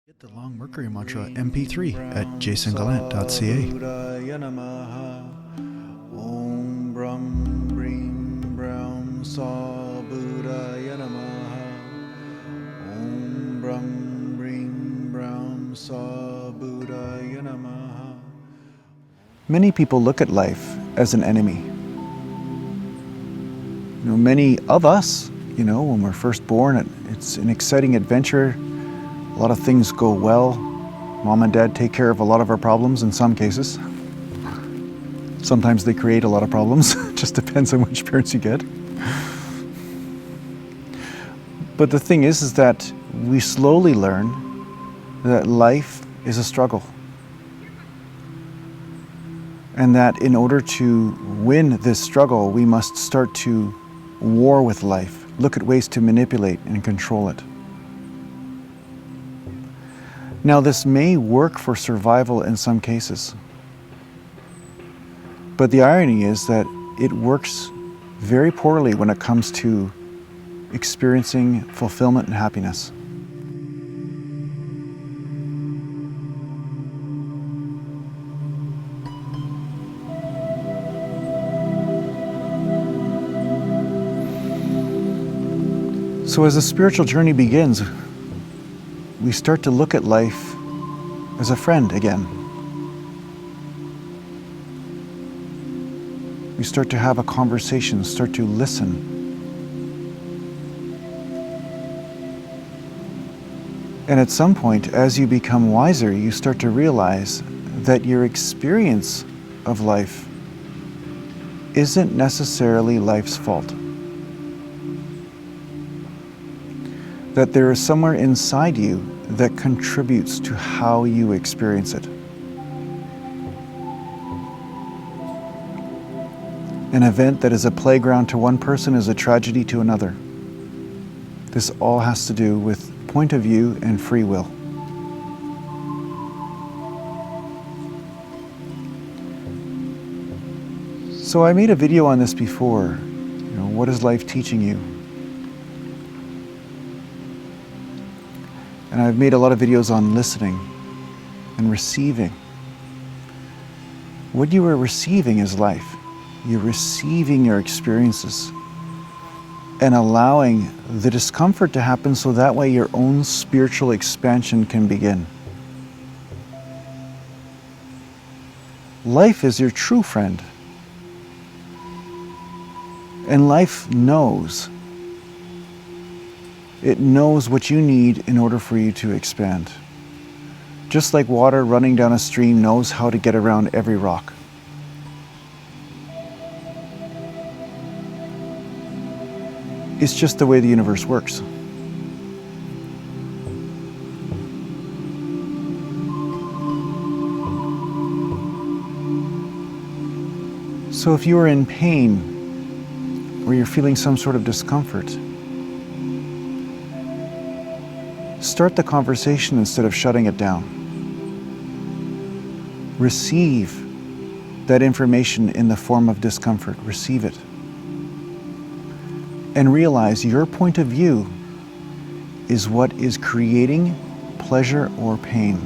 Get the Long Mercury Mantra MP3 at JasonGallant.ca. Om Brahm Brim Brahm Sa Buddhaya Namaha. Om Brahm Brim Brahm Sa Buddhaya Namaha. Many people look at life as an enemy. Many of us, when we're first born, it's an exciting adventure. A lot of things go well. Mom and dad take care of a lot of our problems in some cases. Sometimes they create a lot of problems. Just depends on which parents you get. But the thing is that we slowly learn that life is a struggle. And that in order to win this struggle, we must start to war with life, look at ways to manipulate and control it. Now, this may work for survival in some cases, but the irony is that it works very poorly when it comes to experiencing fulfillment and happiness. So as the spiritual journey begins, we start to look at life as a friend again. We start to have a conversation, start to listen. And at some point, as you become wiser, you start to realize that your experience of life isn't necessarily life's fault. That there is somewhere inside you that contributes to how you experience it. An event that is a playground to one person is a tragedy to another. This all has to do with point of view and free will. So I made a video on this before. What is life teaching you? And I've made a lot of videos on listening and receiving. What you are receiving is life. You're receiving your experiences and allowing the discomfort to happen so that way your own spiritual expansion can begin. Life is your true friend. And life knows. It knows what you need in order for you to expand. Just like water running down a stream knows how to get around every rock. It's just the way the universe works. So if you are in pain or you're feeling some sort of discomfort, start the conversation instead of shutting it down. Receive that information in the form of discomfort. Receive it. And realize your point of view is what is creating pleasure or pain.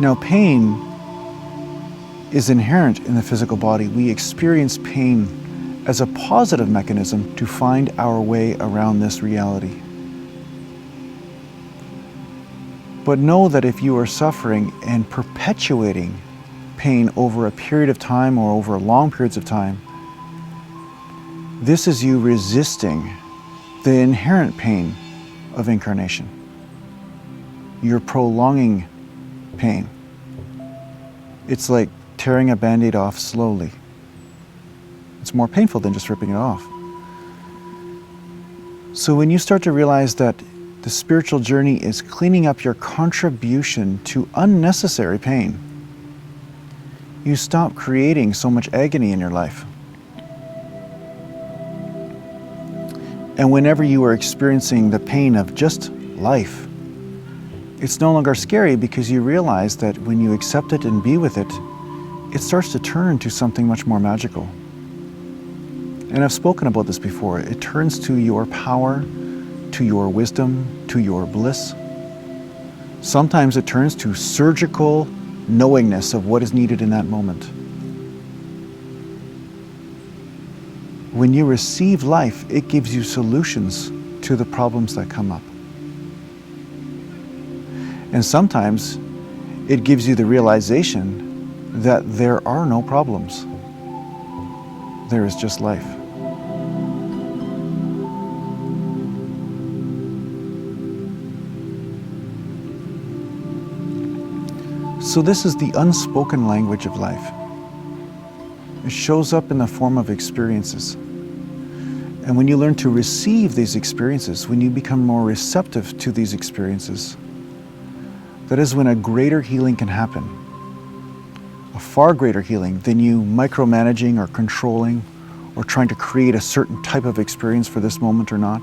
Now, pain is inherent in the physical body. We experience pain as a positive mechanism to find our way around this reality. But know that if you are suffering and perpetuating pain over a period of time or over long periods of time, this is you resisting the inherent pain of incarnation. You're prolonging pain. It's like tearing a Band-Aid off slowly. It's more painful than just ripping it off. So when you start to realize that the spiritual journey is cleaning up your contribution to unnecessary pain, you stop creating so much agony in your life. And whenever you are experiencing the pain of just life, it's no longer scary because you realize that when you accept it and be with it, it starts to turn to something much more magical. And I've spoken about this before. It turns to your power, to your wisdom, to your bliss. Sometimes it turns to surgical knowingness of what is needed in that moment. When you receive life, it gives you solutions to the problems that come up. And sometimes it gives you the realization that there are no problems. There is just life. So this is the unspoken language of life. It shows up in the form of experiences. And when you learn to receive these experiences, when you become more receptive to these experiences, that is when a greater healing can happen. A far greater healing than you micromanaging or controlling or trying to create a certain type of experience for this moment or not.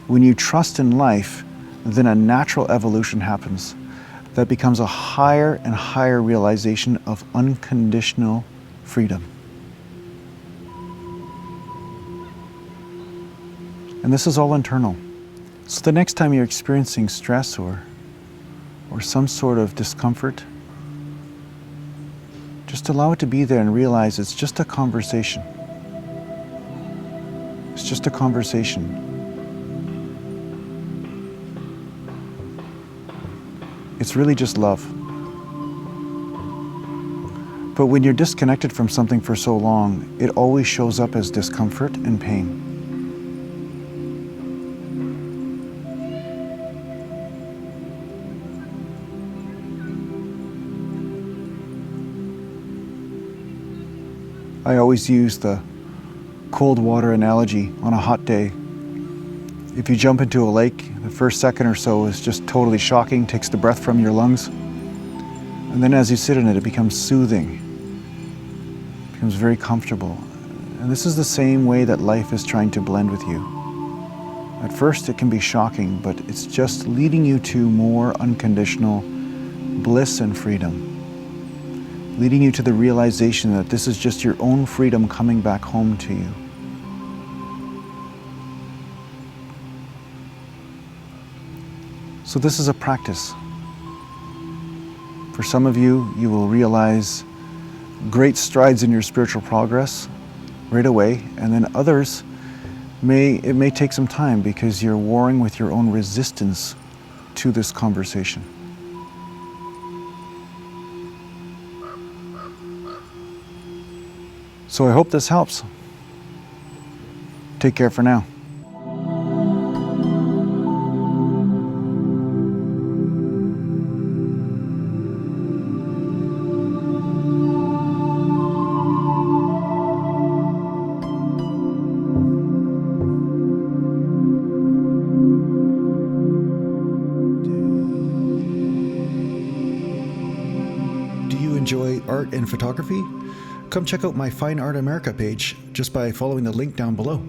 When you trust in life, then a natural evolution happens that becomes a higher and higher realization of unconditional freedom. And this is all internal. So the next time you're experiencing stress or some sort of discomfort, just allow it to be there and realize it's just a conversation. It's just a conversation. It's really just love. But when you're disconnected from something for so long, it always shows up as discomfort and pain. I always use the cold water analogy on a hot day. If you jump into a lake, the first second or so is just totally shocking, takes the breath from your lungs. And then as you sit in it, it becomes soothing, becomes very comfortable. And this is the same way that life is trying to blend with you. At first it can be shocking, but it's just leading you to more unconditional bliss and freedom. Leading you to the realization that this is just your own freedom coming back home to you. So this is a practice. For some of you, you will realize great strides in your spiritual progress right away, and then others, it may take some time because you're warring with your own resistance to this conversation. So I hope this helps. Take care for now. Do you enjoy art and photography? Come check out my Fine Art America page just by following the link down below.